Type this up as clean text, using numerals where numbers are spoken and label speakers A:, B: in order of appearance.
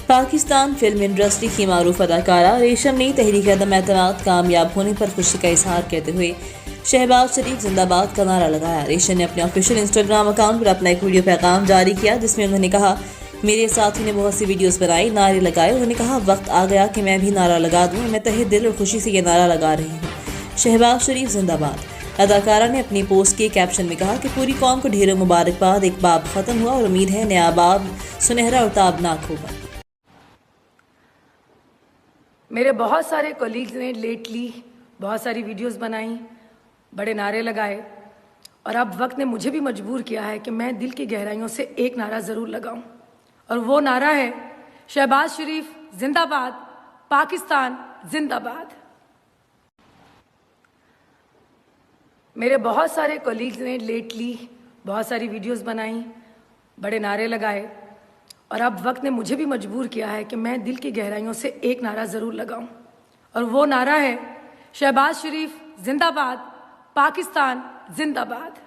A: Pakistan film industry की मारूफ अदाकारा रेशम ने तहरीक अदम एतमाद कामयाब होने पर खुशी का इजहार करते हुए शहबाज शरीफ जिंदाबाद का नारा लगाया। रेशम ने अपने ऑफिशियल इंस्टाग्राम अकाउंट पर अपना एक वीडियो पैगाम जारी किया, जिसमें उन्होंने कहा, मेरे साथी ने बहुत सी वीडियोस बनाई, नारे लगाए। उन्होंने कहा, वक्त आ गया कि मैं भी नारा लगा दूं। मैं तहे दिल और खुशी से ये नारा लगा रही हूँ, शहबाज शरीफ जिंदाबाद। अदाकारा ने अपनी पोस्ट के कैप्शन में कहा कि पूरी कौम को ढेरों मुबारकबाद, एक बाब खत्म हुआ और उम्मीद है नया बाब सुनहरा और ताबनाक होगा।
B: मेरे बहुत सारे कोलीग्स ने लेटली बहुत सारी वीडियोस बनाई, बड़े नारे लगाए, और अब वक्त ने मुझे भी मजबूर किया है कि मैं दिल की गहराइयों से एक नारा ज़रूर लगाऊं, और वो नारा है शहबाज शरीफ जिंदाबाद, पाकिस्तान जिंदाबाद। मेरे बहुत सारे कोलीग्स ने लेटली बहुत सारी वीडियोस बनाई, बड़े नारे लगाए, और अब वक्त ने मुझे भी मजबूर किया है कि मैं दिल की गहराइयों से एक नारा ज़रूर लगाऊं, और वो नारा है शहबाज शरीफ जिंदाबाद, पाकिस्तान जिंदाबाद।